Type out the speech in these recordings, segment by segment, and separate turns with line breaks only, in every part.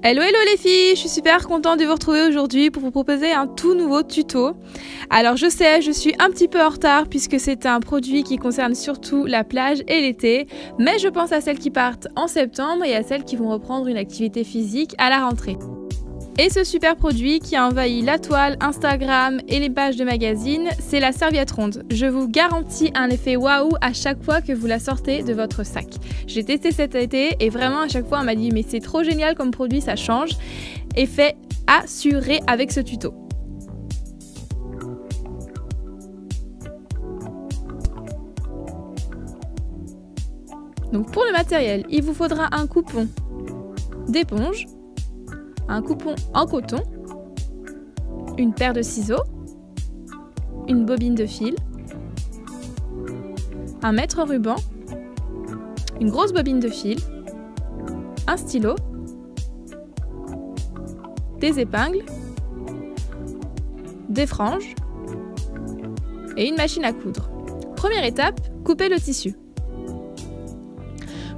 Hello les filles, je suis super contente de vous retrouver aujourd'hui pour vous proposer un tout nouveau tuto. Alors je sais, je suis un petit peu en retard puisque c'est un produit qui concerne surtout la plage et l'été, mais je pense à celles qui partent en septembre et à celles qui vont reprendre une activité physique à la rentrée. Et ce super produit qui a envahi la toile, Instagram et les pages de magazines, c'est la serviette ronde. Je vous garantis un effet waouh à chaque fois que vous la sortez de votre sac. J'ai testé cet été et vraiment à chaque fois on m'a dit mais c'est trop génial comme produit, ça change. Effet assuré avec ce tuto. Donc pour le matériel, il vous faudra un coupon d'éponge, un coupon en coton, une paire de ciseaux, une bobine de fil, un mètre en ruban, une grosse bobine de fil, un stylo, des épingles, des franges et une machine à coudre. Première étape, couper le tissu.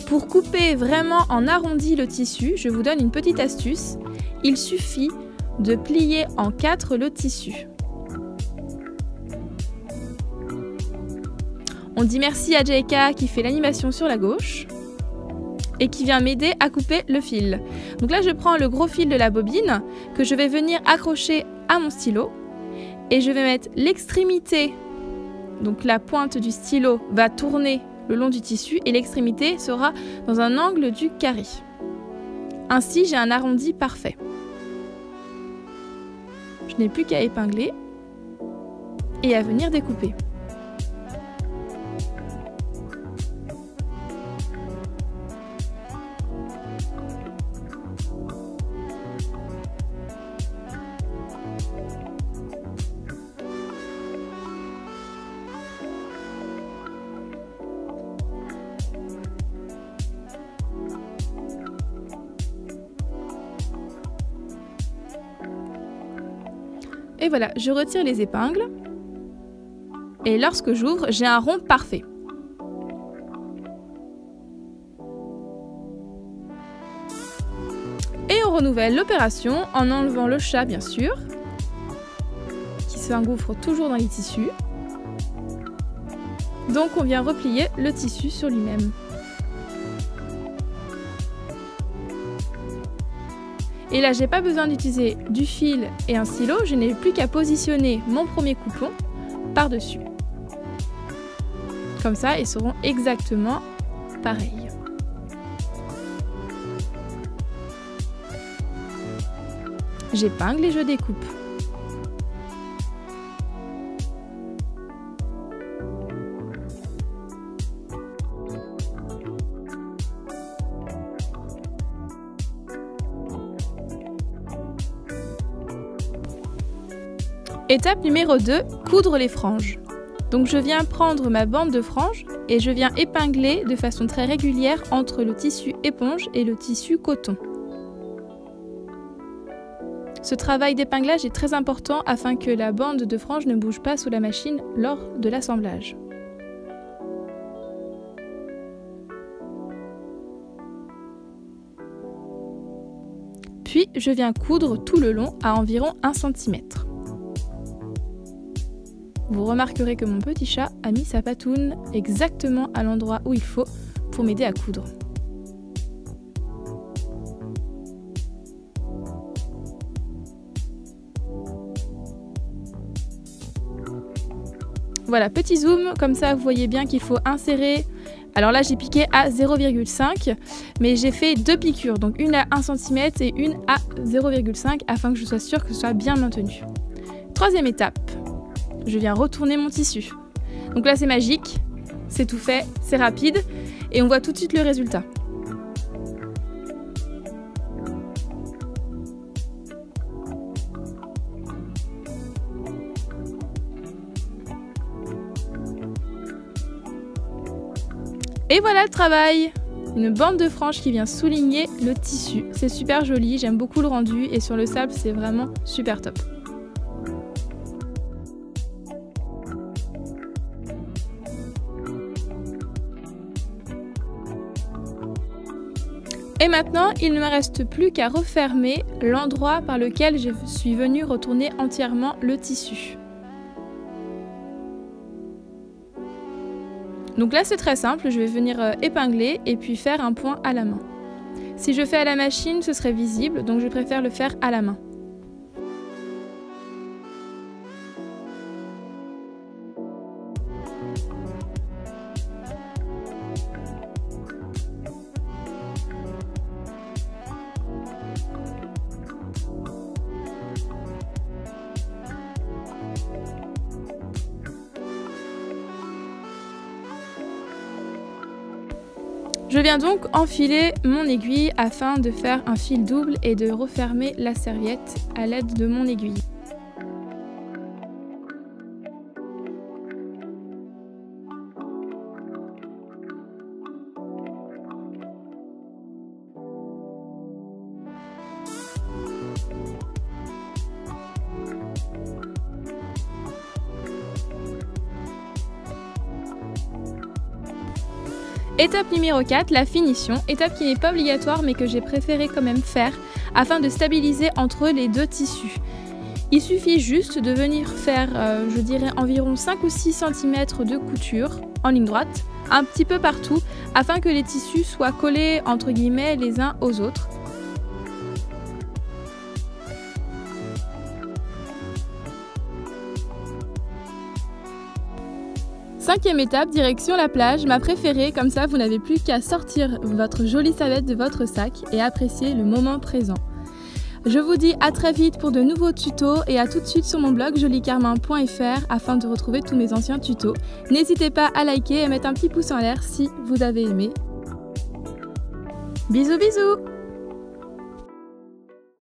Pour couper vraiment en arrondi le tissu, je vous donne une petite astuce. Il suffit de plier en 4 le tissu. On dit merci à Jaika qui fait l'animation sur la gauche et qui vient m'aider à couper le fil. Donc là, je prends le gros fil de la bobine que je vais venir accrocher à mon stylo et je vais mettre l'extrémité, donc la pointe du stylo va tourner le long du tissu et l'extrémité sera dans un angle du carré. Ainsi, j'ai un arrondi parfait. Je n'ai plus qu'à épingler et à venir découper. Et voilà, je retire les épingles et lorsque j'ouvre, j'ai un rond parfait. Et on renouvelle l'opération en enlevant le chat bien sûr, qui s'engouffre toujours dans les tissus. Donc on vient replier le tissu sur lui-même. Et là, j'ai pas besoin d'utiliser du fil et un stylo, je n'ai plus qu'à positionner mon premier coupon par-dessus. Comme ça, ils seront exactement pareils. J'épingle et je découpe. Étape numéro 2, coudre les franges. Donc je viens prendre ma bande de franges et je viens épingler de façon très régulière entre le tissu éponge et le tissu coton. Ce travail d'épinglage est très important afin que la bande de franges ne bouge pas sous la machine lors de l'assemblage. Puis je viens coudre tout le long à environ 1 cm. Vous remarquerez que mon petit chat a mis sa patoune exactement à l'endroit où il faut pour m'aider à coudre. Voilà, petit zoom, comme ça vous voyez bien qu'il faut insérer. Alors là j'ai piqué à 0,5 mais j'ai fait 2 piqûres, donc une à 1 cm et une à 0,5 afin que je sois sûre que ce soit bien maintenu. Troisième étape. Je viens retourner mon tissu. Donc là c'est magique, c'est tout fait, c'est rapide et on voit tout de suite le résultat. Et voilà le travail! Une bande de franges qui vient souligner le tissu. C'est super joli, j'aime beaucoup le rendu et sur le sable c'est vraiment super top. Et maintenant, il ne me reste plus qu'à refermer l'endroit par lequel je suis venue retourner entièrement le tissu. Donc là c'est très simple, je vais venir épingler et puis faire un point à la main. Si je fais à la machine, ce serait visible, donc je préfère le faire à la main. Je viens donc enfiler mon aiguille afin de faire un fil double et de refermer la serviette à l'aide de mon aiguille. Étape numéro 4, la finition, étape qui n'est pas obligatoire mais que j'ai préféré quand même faire afin de stabiliser entre les deux tissus. Il suffit juste de venir faire, je dirais, environ 5 ou 6 cm de couture en ligne droite, un petit peu partout, afin que les tissus soient collés entre guillemets les uns aux autres. Cinquième étape, direction la plage, ma préférée, comme ça vous n'avez plus qu'à sortir votre jolie serviette de votre sac et apprécier le moment présent. Je vous dis à très vite pour de nouveaux tutos et à tout de suite sur mon blog jolicarmin.fr afin de retrouver tous mes anciens tutos. N'hésitez pas à liker et mettre un petit pouce en l'air si vous avez aimé. Bisous bisous!